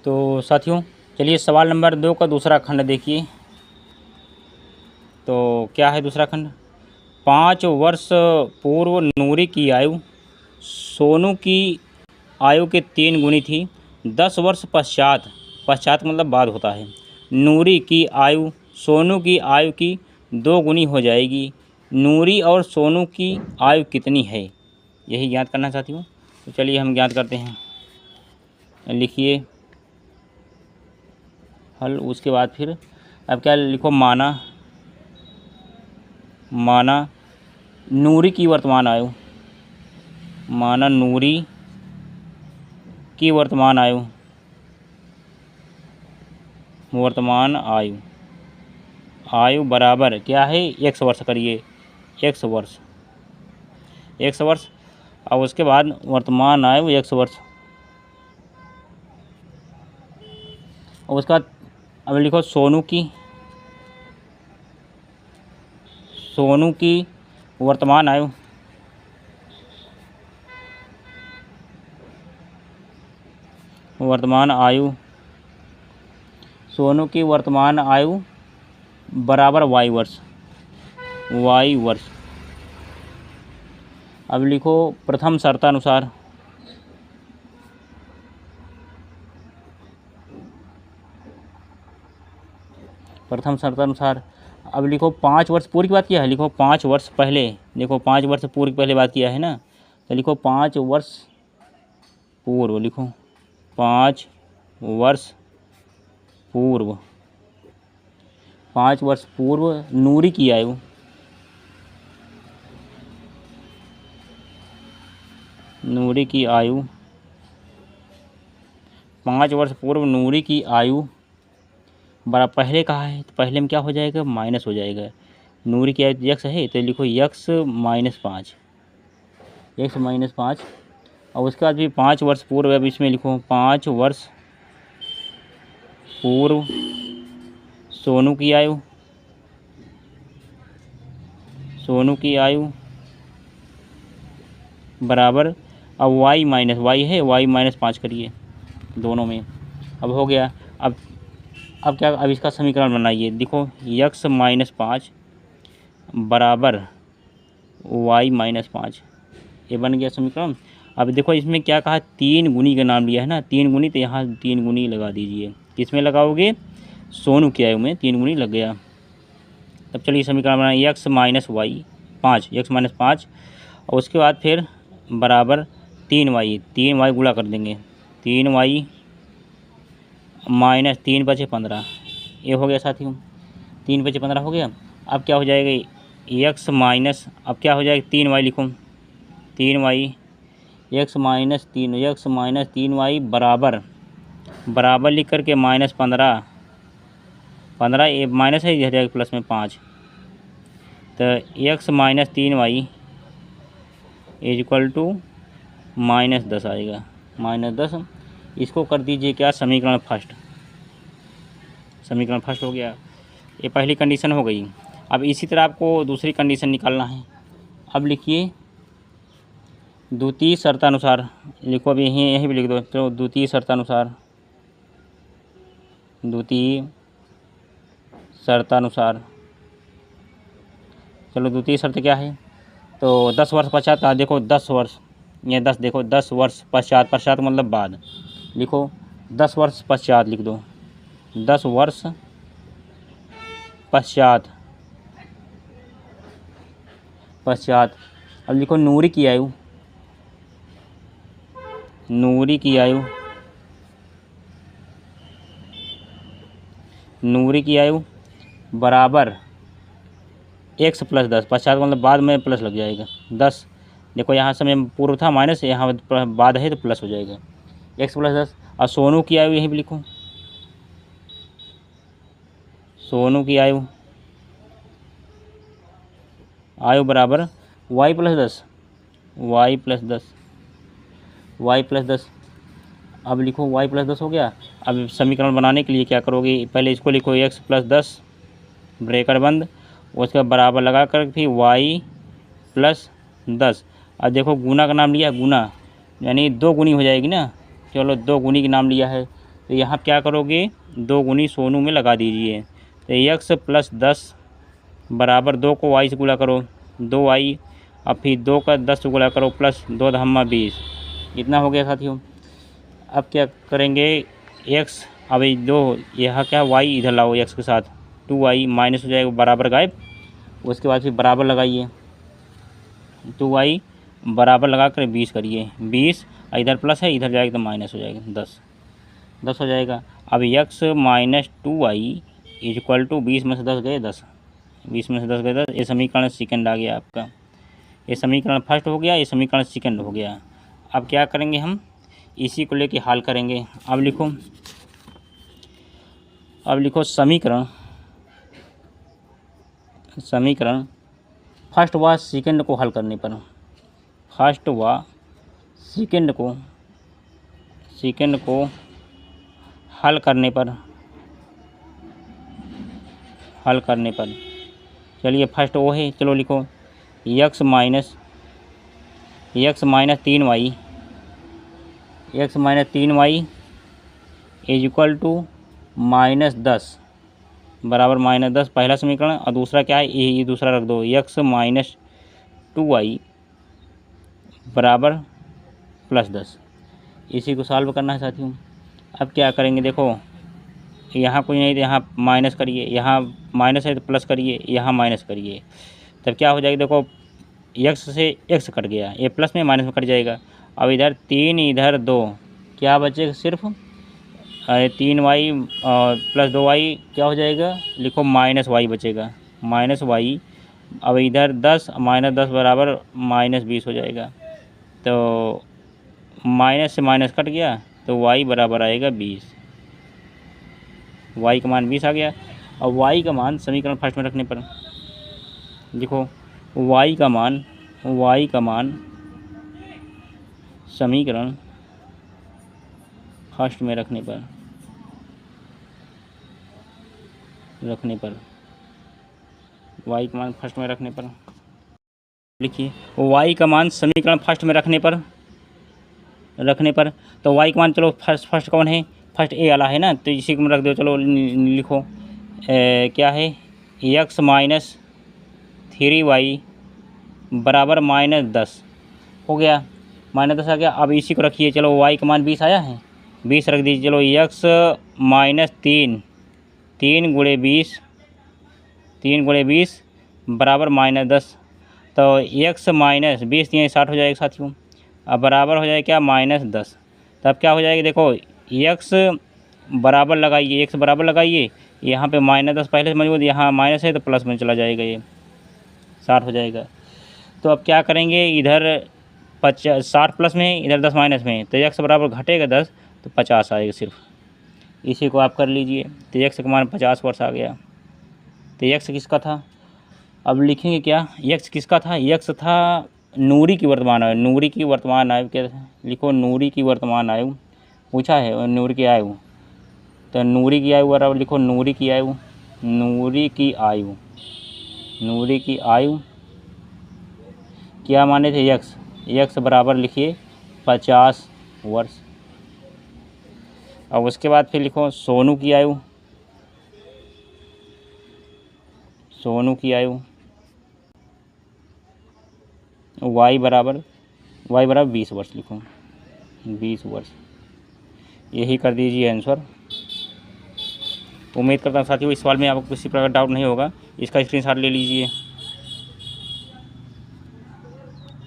तो साथियों चलिए सवाल नंबर 2 का दूसरा खंड देखिए। तो क्या है दूसरा खंड? 5 वर्ष पूर्व नूरी की आयु सोनू की आयु के 3 गुनी थी। 10 वर्ष पश्चात, पश्चात मतलब बाद होता है, नूरी की आयु सोनू की आयु की 2 गुनी हो जाएगी। नूरी और सोनू की आयु कितनी है, यही ज्ञात करना साथियों। तो चलिए हम ज्ञात करते हैं। लिखिए हल, उसके बाद फिर अब क्या लिखो, माना नूरी की वर्तमान आयु, माना नूरी की वर्तमान आयु, आयु बराबर क्या है, x वर्ष करिए, x वर्ष, और उसके बाद वर्तमान आयु x वर्ष, और उसके बाद अब लिखो सोनू की वर्तमान आयु, सोनू की वर्तमान आयु बराबर y वर्ष। अब लिखो प्रथम शर्तानुसार, अब लिखो 5 वर्ष पूर्व की बात किया है, लिखो 5 वर्ष पहले, देखो 5 वर्ष पूर्व पहले बात किया है ना, तो लिखो 5 वर्ष पूर्व, लिखो 5 वर्ष पूर्व नूरी की आयु, नूरी की आयु 5 वर्ष पूर्व नूरी की आयु बड़ा पहले कहा है, तो पहले में क्या हो जाएगा, माइनस हो जाएगा। नूरी की आयु यक्स है तो लिखो यक्स माइनस 5, और उसके बाद भी 5 वर्ष पूर्व, अब इसमें लिखो 5 वर्ष पूर्व सोनू की आयु बराबर, अब y माइनस y है, y माइनस 5 करिए दोनों में, अब हो गया। अब क्या, अब इसका समीकरण बनाइए, देखो x माइनस 5 बराबर y माइनस 5, ये बन गया समीकरण। अब देखो इसमें क्या कहा, 3 गुनी का नाम लिया है ना, 3 गुनी, तो यहाँ 3 गुनी लगा दीजिए। किसमें लगाओगे, सोनू की आयु में 3 गुनी लग गया। तब चलिए समीकरण बनाइए, x माइनस 5 और उसके बाद फिर बराबर 3y गुणा कर देंगे, 3y माइनस 3 बचे 15, ये हो गया साथियों, 3 बचे 15 हो गया। अब क्या हो जाएगा, x माइनस, अब क्या हो जाएगा, 3y लिखूँ, 3y x माइनस 3y बराबर लिख करके माइनस 15 ये माइनस है, इधर जाएगा प्लस में 5, तो x minus 3y is equal to minus 10 आएगा, -10। इसको कर दीजिए क्या, समीकरण फर्स्ट हो गया। ये पहली कंडीशन हो गई। अब इसी तरह आपको दूसरी कंडीशन निकालना है। अब लिखिए द्वितीय शर्तानुसार, लिखो, अब यहीं भी लिख दो, तो द्वितीय शर्तानुसार, चलो द्वितीय शर्त क्या है, तो 10 वर्ष पश्चात, देखो 10 वर्ष, ये 10, देखो 10 वर्ष पश्चात मतलब बाद, लिखो 10 वर्ष पश्चात लिख दो, 10 वर्ष पश्चात। अब लिखो नूरी की आयु बराबर x प्लस 10, पश्चात मतलब बाद में प्लस लग जाएगा 10, देखो यहाँ समय पूर्व था माइनस, यहाँ बाद है तो प्लस हो जाएगा, x प्लस 10। और सोनू की आयु यहीं भी लिखो, सोनू की आयु बराबर y प्लस 10, अब लिखो y प्लस 10 हो गया। अब समीकरण बनाने के लिए क्या करोगे, पहले इसको लिखो x प्लस 10 ब्रेकर बंद, उसका बराबर लगा कर फिर y प्लस 10। अब देखो गुना का नाम लिया, गुना यानी 2 गुनी हो जाएगी ना, चलो 2 गुनी का नाम लिया है, तो यहाँ क्या करोगे, 2 गुनी सोनू में लगा दीजिए। तो x + 10 बराबर 2 को y से गुणा करो 2y, अब फिर 2 का 10 से गुणा करो प्लस 2 × 20, इतना हो गया साथियों। अब क्या करेंगे, x अब 2 यहाँ क्या y इधर लाओ x के साथ 2y माइनस हो जाएगा बराबर गायब। उसके बाद फिर बराबर लगाइए 2y बराबर लगा कर 20 करिए 20, इधर प्लस है इधर जाएगा तो माइनस हो जाएगा 10 हो जाएगा। अब x - 2y = 20 में से 10 गए 10, 20 में से 10 गए 10, ये समीकरण सेकंड आ गया आपका। ये समीकरण फर्स्ट हो गया, ये समीकरण सेकंड हो गया। अब क्या करेंगे, हम इसी को लेके हल करेंगे। अब लिखो समीकरण फर्स्ट व सेकंड को हल करने पर, फर्स्ट व सेकंड को हल करने पर चलिए फर्स्ट वो है, चलो लिखो x - 3y = -10 बराबर -10 पहला समीकरण, और दूसरा क्या है, ये दूसरा रख दो x - 2y बराबर +10। इसी को सॉल्व करना है साथियों। अब क्या करेंगे, देखो यहाँ कुछ नहीं तो यहाँ माइनस करिए, यहाँ माइनस है तो प्लस करिए, यहाँ माइनस करिए, तब क्या हो जाएगा, देखो x से x कट गया, ये प्लस में माइनस में कट जाएगा। अब इधर 3 इधर 2, क्या बचेगा, सिर्फ 3y + 2y क्या हो जाएगा, लिखो -y बचेगा, -y। अब इधर 10 -10 बराबर -20 हो जाएगा। तो माइनस से माइनस कट गया तो y बराबर आएगा 20, y का मान 20 आ गया। और y का मान समीकरण फर्स्ट में रखने पर देखो y का मान समीकरण फर्स्ट में रखने पर y का मान फर्स्ट में रखने पर लिखिए y का मान समीकरण फर्स्ट में रखने पर तो y का मान, चलो फर्स्ट कौन है, फर्स्ट ए वाला है ना, तो इसी को रख दो। चलो लिखो क्या है, x - 3y बराबर -10 हो गया, -10 आ गया। अब इसी को रखिए, चलो y का मान 20 आया है, 20 रख दीजिए। चलो x - 3 × 20 बराबर -10, तो x - 20 यहाँ 60 हो जाएगा साथियों। अब बराबर हो जाएगा क्या, -10। तब क्या हो जाएगा, देखो x बराबर लगाइए, यहाँ पे -10 पहले से मौजूद, यहाँ माइनस है तो प्लस में चला जाएगा, ये 60 हो जाएगा। तो अब क्या करेंगे, इधर 60 प्लस में, इधर 10 माइनस में, तो x बराबर घटेगा 10 तो 50 आएगा सिर्फ। इसी को आप कर लीजिए, तो x का मान 50 वर्ष आ गया। तो x किसका था, अब लिखेंगे क्या, x किसका था, x था नूरी की वर्तमान आयु, क्या लिखो, नूरी की वर्तमान आयु पूछा है, और नूरी की आयु, तो नूरी की आयु बराबर लिखो नूरी की आयु क्या माने थे, x बराबर लिखिए 50 वर्ष। अब उसके बाद फिर लिखो सोनू की आयु y बराबर 20 वर्ष, लिखो 20 वर्ष। यही कर दीजिए आंसर। उम्मीद करता हूँ साथियों इस सवाल में आपको किसी प्रकार डाउट नहीं होगा, इसका स्क्रीनशॉट ले लीजिए।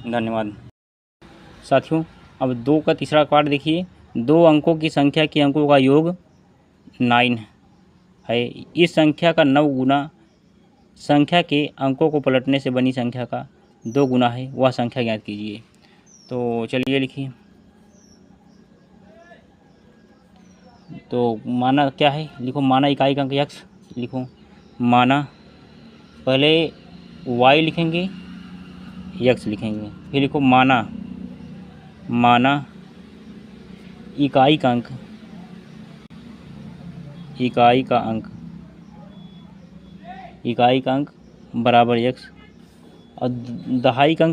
धन्यवाद साथियों। अब 2 का तीसरा पार्ट देखिए, 2 अंकों की संख्या के अंकों का योग 9 है। इस संख्या का 9 गुना संख्या के अंकों को पलटने से बनी संख्या का 2 गुना है, वह संख्या ज्ञात कीजिए। तो चलिए लिखिए, तो माना क्या है, लिखो माना इकाई का अंक x, लिखो माना, पहले y लिखेंगे x लिखेंगे, फिर लिखो माना इकाई का अंक बराबर x, और दहाई का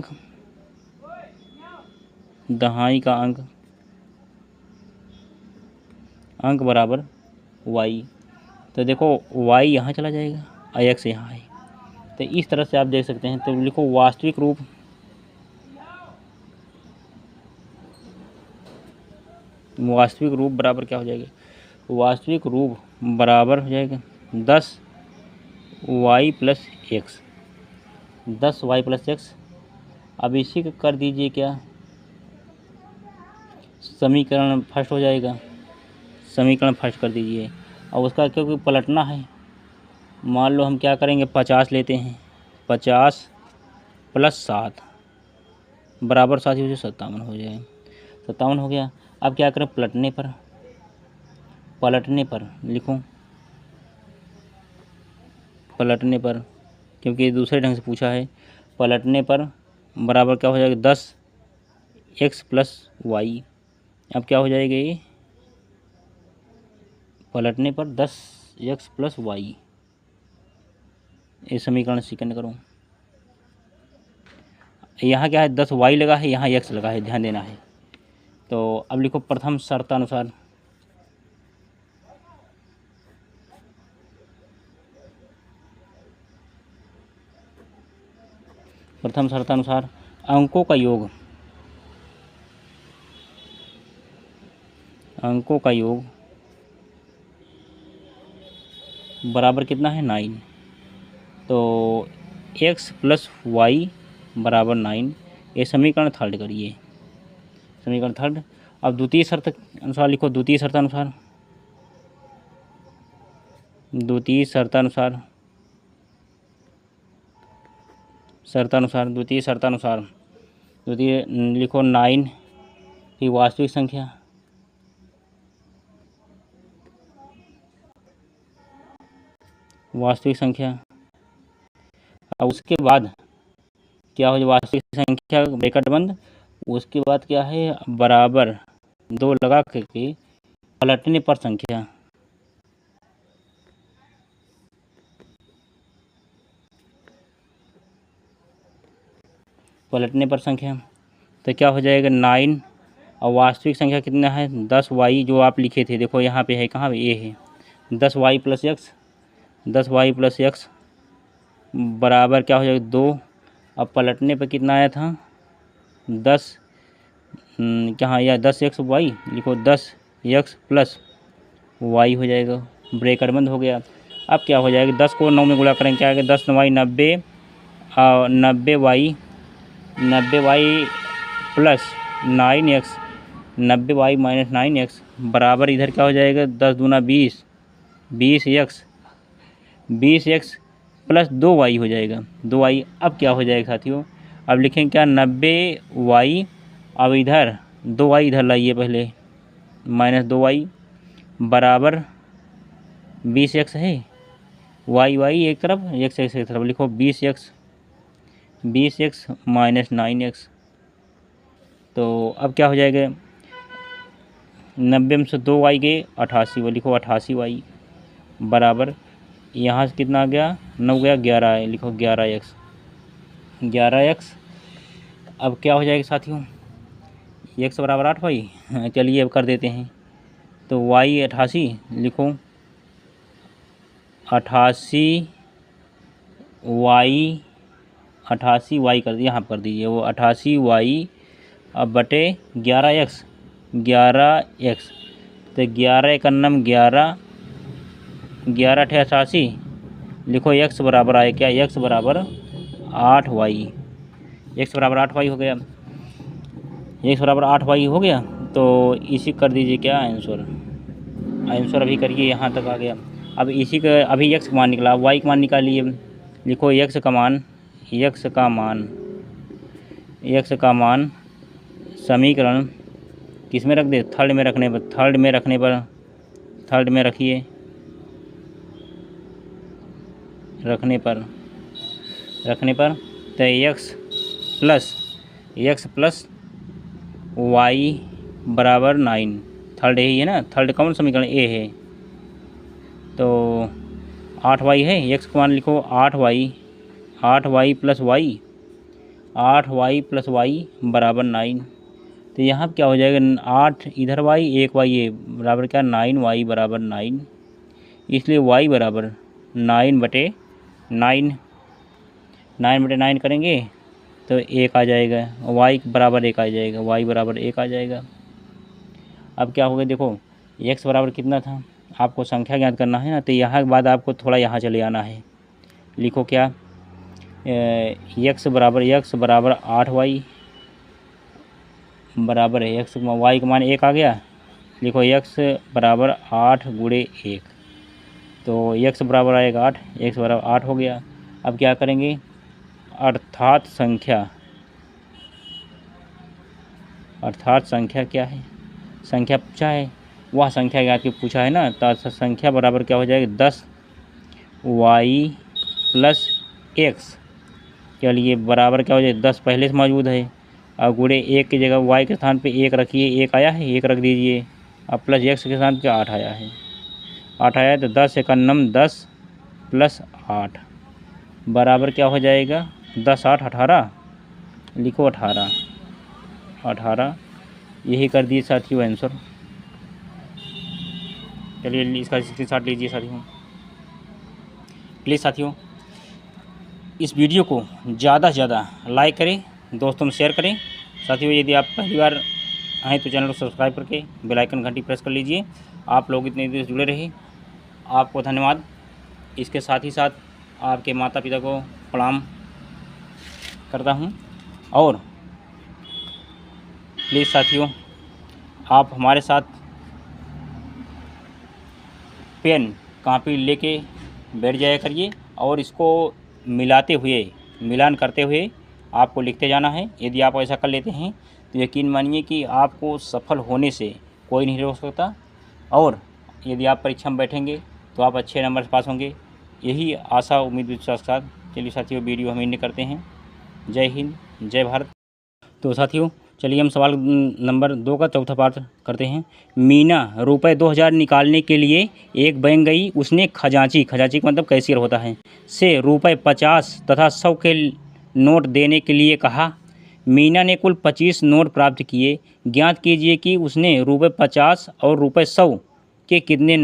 अंक बराबर y। तो देखो y यहाँ चला जाएगा और x यहाँ है। तो इस तरह से आप देख सकते हैं। तो लिखो वास्तविक रूप बराबर क्या हो जाएगा, वास्तविक रूप बराबर हो जाएगा 10y plus x, 10y plus x. अब इसी को कर दीजिए क्या, समीकरण फर्स्ट हो जाएगा, समीकरण फर्स्ट कर दीजिए। और उसका क्योंकि पलटना है, मान लो हम क्या करेंगे 50 लेते हैं, 50 प्लस 7 बराबर 7 ही 57 हो जाए, 57 हो गया। अब क्या करें, पलटने पर लिखूं, पलटने पर, क्योंकि दूसरे ढंग से पूछा है। पलटने पर बराबर क्या हो जाएगा 10x प्लस वाई। अब क्या हो जाएगा ये, पलटने पर 10x प्लस वाई। ये समीकरण सेकंड करो। यहाँ क्या है 10y लगा है, यहाँ x लगा है, ध्यान देना है। तो अब लिखो प्रथम शर्तानुसार, प्रथम शर्तानुसार अंकों का योग, अंकों का योग बराबर कितना है 9। तो x प्लस वाई बराबर 9। ये समीकरण थर्ड करिए, समीकरण थर्ड। अब द्वितीय शर्त अनुसार लिखो, द्वितीय शर्तानुसार, द्वितीय शर्तानुसार, शर्तानुसार, द्वितीय शर्तानुसार, द्वितीय लिखो 9 की वास्तविक संख्या, वास्तविक संख्या। अब उसके बाद क्या हो जाए, वास्तविक संख्या ब्रैकेट बंद, उसके बाद क्या है बराबर 2 लगा करके पलटने पर संख्या, पलटने पर संख्या। तो क्या हो जाएगा 9 और वास्तविक संख्या कितना है 10y जो आप लिखे थे, देखो यहाँ पे है, कहाँ पे ये है 10y plus x, 10y plus x बराबर क्या हो जाएगा 2। अब पलटने पर कितना आया था 10, कहाँ या 10x वाई, लिखो 10x प्लस वाई हो जाएगा, ब्रेकर बंद हो गया। अब क्या हो जाएगा 10 को 9 में गुणा करेंगे, क्या आएगा 10 9 90 और 90y plus 9x, 90y minus 9x बराबर इधर क्या हो जाएगा 10 दूना 20, 20x प्लस 2y हो जाएगा, 2y। अब क्या हो जाएगा साथियों, अब लिखेंगे क्या 90y, अब इधर 2y इधर लाइए पहले, माइनस 2y बराबर 20x है, y एक तरफ, x एक तरफ, लिखो 20x माइनस 9x। तो अब क्या हो जाएगा 90 में से 2y गए 88, वो लिखो 88y बराबर, यहाँ से कितना आ गया 9 गया 11 है, लिखो 11x। अब क्या हो जाएगा साथियों, x बराबर 8y, चलिए अब कर देते हैं। तो y 88, लिखो 88y कर दिए, यहाँ पर कर दीजिए, वो 88y अब बटे 11x, तो 11 एकन्नम 11, 11 अठे 88, लिखो x बराबर आए क्या, x बराबर 8y, x बराबर 8y हो गया, x बराबर 8y हो गया। तो इसी कर दीजिए क्या आंसर अभी करिए, यहाँ तक आ गया। अब इसी का अभी x का मान निकला, y का मान निकालिए, लिखो x का मान समीकरण किस में रख दे, थर्ड में रखने पर, थर्ड में रखिए, रखने पर तो x प्लस y बराबर 9, थर्ड यही है ना, थर्ड कौन समीकरण ए है। तो 8y है, x का मान लिखो 8y plus y, 8y plus y बराबर 9। तो यहाँ क्या हो जाएगा 8 इधर y, 1 y ये बराबर क्या 9, y बराबर 9, इसलिए y बराबर 9/9, 9/9 करेंगे तो 1 आ जाएगा, y बराबर 1 आ जाएगा, y बराबर 1 आ जाएगा। अब क्या हो गया देखो, x बराबर कितना था, आपको संख्या ज्ञात करना है ना, तो यहाँ के बाद आपको थोड़ा यहाँ चले आना है। लिखो क्या, x बराबर 8y बराबर है x, y का मान 1 आ गया। लिखो x बराबर 8 गुणे 1, तो x बराबर आएगा 8, x बराबर 8 हो गया। अब क्या करेंगे, अर्थात संख्या क्या है, संख्या पूछा है, वह संख्या ज्ञात की पूछा है ना, तो संख्या बराबर क्या हो जाएगा 10y प्लस x, चलिए बराबर क्या हो जाए 10 पहले से मौजूद है, और गुणे 1 की जगह y के स्थान पे 1 रखिए, 1 आया है 1 रख दीजिए, अब प्लस x के स्थान पे 8 आया है, 8 आया है, तो 10 एकम 10 प्लस 8 बराबर क्या हो जाएगा 10 8 18, लिखो 18, यही कर दिए साथियों आंसर। चलिए इसका स्क्रीनशॉट लीजिए साथियों। प्लीज़ साथियों इस वीडियो को ज़्यादा से ज़्यादा लाइक करें, दोस्तों में शेयर करें। साथियों यदि आप पहली बार आए तो चैनल को सब्सक्राइब करके बेल आइकन घंटी प्रेस कर लीजिए। आप लोग इतने देर जुड़े रहे, आपको धन्यवाद। इसके साथ ही साथ आपके माता पिता को प्रणाम करता हूं, और प्लीज़ साथियों आप हमारे साथ पेन कॉपी लेके बैठ जाया करिए, और इसको मिलान करते हुए आपको लिखते जाना है। यदि आप ऐसा कर लेते हैं तो यकीन मानिए कि आपको सफल होने से कोई नहीं रोक सकता, और यदि आप परीक्षा में बैठेंगे तो आप अच्छे नंबर से पास होंगे, यही आशा उम्मीद विश्वास के साथ। चलिए साथियों वीडियो हम एंड करते हैं। जय हिंद, जय भारत। तो साथियों चलिए हम सवाल नंबर 2 का चौथा पार्ट करते हैं। मीना रुपए 2000 निकालने के लिए एक बैंक गई, उसने खजांची का मतलब कैशियर होता है, से रुपए 50 तथा 100 के नोट देने के लिए कहा। मीना ने कुल 25 नोट प्राप्त किए, ज्ञात कीजिए कि उसने रुपए 50 और रुपए 100 के कितने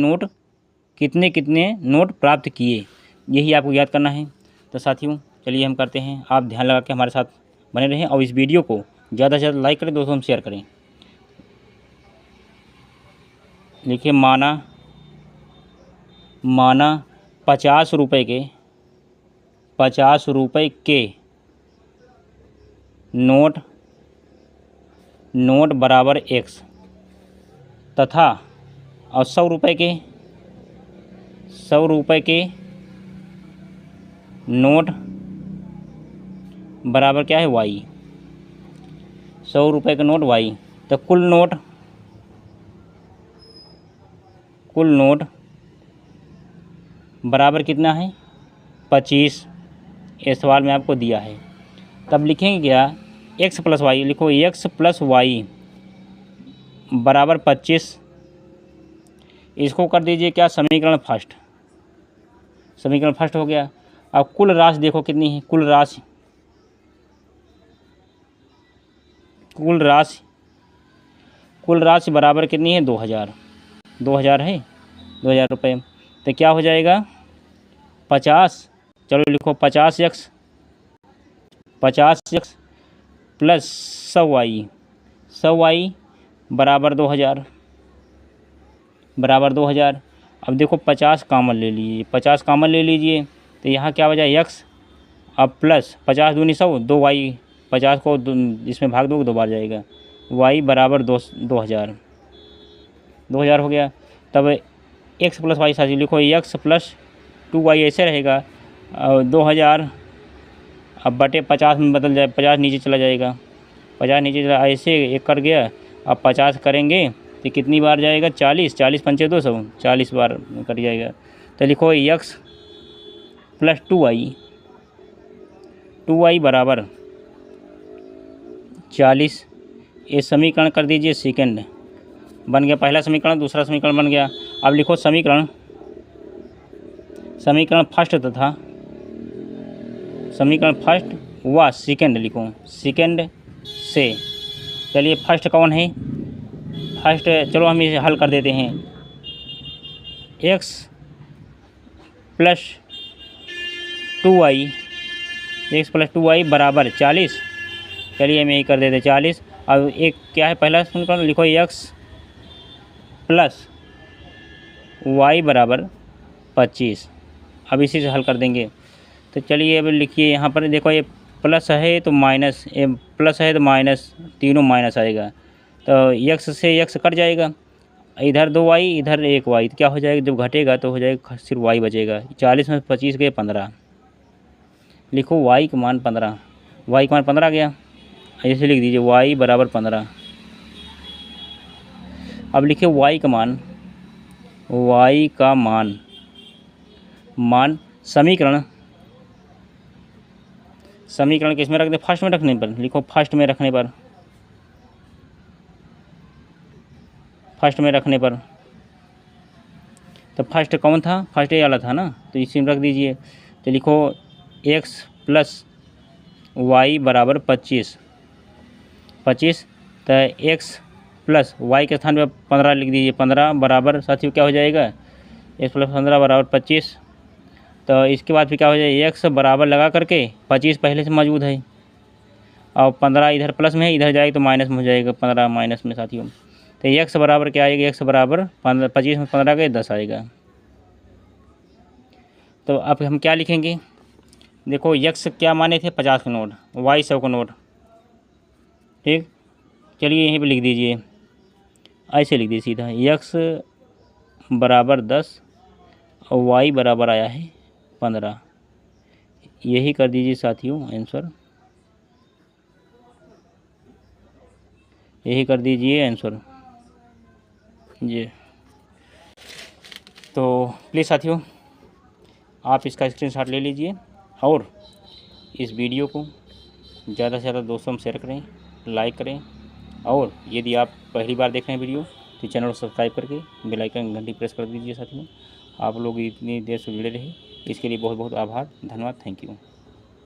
नोट प्राप्त किए, यही आपको याद करना है। तो साथियों चलिए हम करते हैं, आप ध्यान लगा के हमारे साथ बने रहें, और इस वीडियो को ज़्यादा से ज़्यादा लाइक करें, दोस्तों में शेयर करें। लिखिए माना 50 रुपये के नोट बराबर x तथा और 100 रुपये के नोट बराबर क्या है y, 100 रुपये का नोट y, तो कुल नोट बराबर कितना है 25, इस सवाल में आपको दिया है। तब लिखेंगे क्या, x प्लस वाई, लिखो x प्लस वाई बराबर 25, इसको कर दीजिए क्या समीकरण फर्स्ट हो गया। अब कुल राशि देखो कितनी है, कुल राशि बराबर कितनी है 2000 है, 2000 रुपये। तो क्या हो जाएगा 50, चलो लिखो 50x प्लस 100y बराबर 2000। अब देखो 50 कॉमन ले लीजिए, तो यहाँ क्या हो जाए x, अब प्लस 50 दूनी 100, 2y, 50 को इसमें भाग दोगे 2 बार जाएगा, y बराबर 2000 हो गया। तब x प्लस वाई साथ लिखो x प्लस 2y ऐसे रहेगा, और 2000 अब बटे 50 में बदल जाए, 50 नीचे चला जाएगा, ऐसे एक कर गया। अब 50 करेंगे तो कितनी बार जाएगा 40 पंचे 200, 40 बार कट जाएगा। तो लिखो x प्लस 2y बराबर 40, ये समीकरण कर दीजिए सेकंड, बन गया पहला समीकरण, दूसरा समीकरण बन गया। अब लिखो समीकरण फर्स्ट तथा समीकरण फर्स्ट व सेकंड, लिखो सेकंड से चलिए फर्स्ट कौन है, फर्स्ट चलो हम इसे हल कर देते हैं। x plus 2y, x plus 2y बराबर 40। चलिए हम यही कर देते 40। अब एक क्या है पहला समीकरण, लिखो x प्लस y बराबर 25। अब इसी से हल कर देंगे। तो चलिए अब लिखिए यहाँ पर, देखो ये प्लस है तो माइनस, ये प्लस है तो माइनस, तीनों माइनस आएगा। तो x से x कट जाएगा, इधर 2y इधर 1y, तो क्या हो जाएगा, जब घटेगा तो हो जाएगा सिर्फ y बचेगा। 40 में 25 गए 15, लिखो y का मान 15, y का मान 15 गया, ऐसे लिख दीजिए y बराबर 15। अब लिखिए y का मान, y का मान समीकरण किस में रख दे, फर्स्ट में रखने पर, लिखो फर्स्ट में रखने पर, तो फर्स्ट कौन था, फर्स्ट ये वाला था ना, तो इसी में रख दीजिए। तो लिखो x प्लस वाई बराबर 25, तो x प्लस वाई के स्थान पर 15 लिख दीजिए। 15 बराबर साथियों क्या हो जाएगा, x प्लस 15 बराबर 25। तो इसके बाद फिर क्या हो जाएगा, x बराबर लगा करके 25 पहले से मौजूद है, और 15 इधर प्लस में है, इधर जाएगा तो माइनस में हो जाएगा, 15 माइनस में साथियों। तो x बराबर क्या आएगा, x बराबर 25 में 15 के 10 आएगा। तो अब हम क्या लिखेंगे, देखो x क्या माने थे 50 का नोट, y 100 का नोट, ठीक। चलिए यहीं पे लिख दीजिए, ऐसे लिख दीजिए सीधा, x बराबर 10 और y बराबर आया है 15। यही कर दीजिए साथियों आंसर, यही कर दीजिए आंसर जी। तो प्लीज़ साथियों आप इसका स्क्रीनशॉट ले लीजिए और इस वीडियो को ज़्यादा से ज़्यादा दोस्तों में शेयर करें, लाइक करें, और यदि आप पहली बार देख रहे हैं वीडियो तो चैनल को सब्सक्राइब करके बेल आइकन घंटी प्रेस कर दीजिए साथियों। आप लोग इतनी देर से जुड़े रहे इसके लिए बहुत बहुत आभार, धन्यवाद, थैंक यू।